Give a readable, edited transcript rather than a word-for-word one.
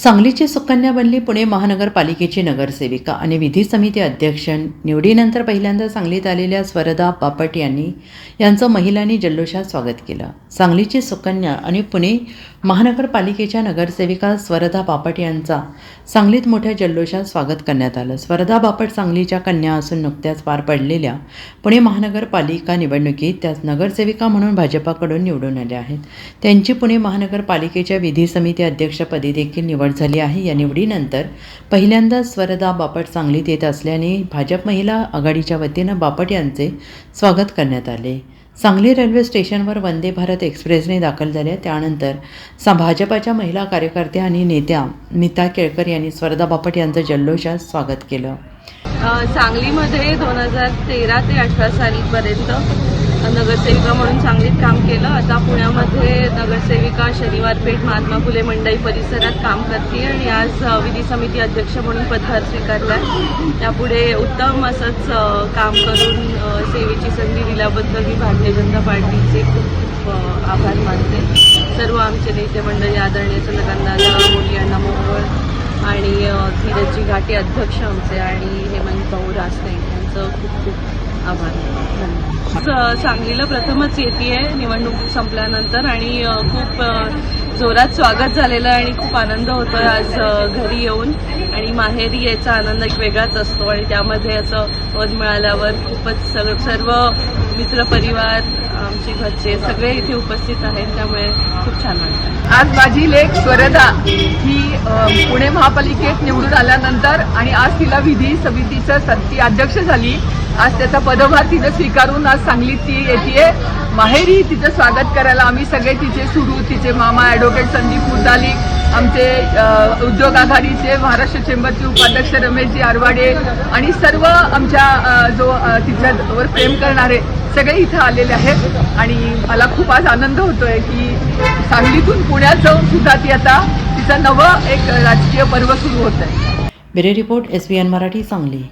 सांगलीची सुकन्या बनली पुणे महानगरपालिकेची नगरसेविका आणि विधी समिती अध्यक्ष। निवडीनंतर पहिल्यांदा सांगलीत आलेल्या स्वरदा बापट यांचं महिलांनी जल्लोषात स्वागत केलं। सांगलीची सुकन्या आणि पुणे महानगरपालिकेच्या नगरसेविका स्वरदा बापट यांचा सांगलीत मोठ्या जल्लोषात स्वागत करण्यात आलं। स्वरदा बापट सांगलीच्या कन्या असून नुकत्याच पार पडलेल्या पुणे महानगरपालिका निवडणुकीत त्या नगरसेविका म्हणून भाजपाकडून निवडून आल्या आहेत। त्यांची पुणे महानगरपालिकेच्या विधी समिती अध्यक्षपदी देखील निवड झाली आहे। या निवडीनंतर पहिल्यांदा स्वरदा बापट सांगलीत येत असल्याने भाजप महिला आघाडीच्या वतीनं बापट यांचे स्वागत करण्यात आले। सांगली रेल्वे स्टेशनवर वंदे भारत एक्सप्रेसने दाखल झाल्या त्यानंतर भाजपाच्या महिला कार्यकर्त्या आणि नेत्या नीता केळकर यांनी स्वरदा बापट यांचं जल्लोषात स्वागत केलं। सांगलीमध्ये 2013 ते 18 सालीपर्यंत नगरसेविका म्हणून सांगलीत काम केलं। आता पुण्यामध्ये नगरसेविका शनिवार पेठ महात्मा फुले मंडई परिसरात काम करते आणि आज विधी समिती अध्यक्ष म्हणून पदभार स्वीकारला। यापुढे उत्तम असंच काम करून सेवेची संधी दिल्याबद्दल मी भारतीय जनता पार्टीचे खूप आभार मानते। सर्व आमचे नेते मंडळी आदरणीय चंद्रकांतदादा मोदी अण्णा मोहोळ आणि धीरजजी घाटे अध्यक्ष आमचे आणि हेमंत भाऊ रासने यांचं खूप खूप आभार। सांगलीला प्रथमच येते निवडणूक संपल्यानंतर आणि खूप जोरात स्वागत झालेलं आहे आणि खूप आनंद होतो आज घरी येऊन आणि माहेरी यायचा आनंद एक वेगळाच असतो आणि त्यामध्ये असं पद मिळाल्यावर खूपच सर्व मित्रपरिवार आमचे घरचे सगळे इथे उपस्थित आहेत त्यामुळे खूप छान वाटतं। आज माझी लेक स्वरदा ही पुणे महापालिकेत निवडून आल्यानंतर आणि आज तिला विधी समितीचं ती अध्यक्ष झाली। आज त्याचा पदभार तिने स्वीकारून आज सांगलीत ती येते। माहेरी तिचं स्वागत करायला आम्ही सगळे तिचे सुरू तिचे मामा ॲडव्होकेट संदीप मुद्दाली, आमचे उद्योग आघाडीचे महाराष्ट्र चेंबरचे उपाध्यक्ष रमेशजी आरवाडे आणि सर्व आमच्या जो तिच्यावर प्रेम करणारे सगळे इथं आलेले आहेत आणि मला खूप आज आनंद होतोय की सांगलीतून पुण्यात जाऊन सुद्धा ती आता तिचं नवं एक राजकीय पर्व सुरू होत आहे। Bureau report SVN Marathi Sangli.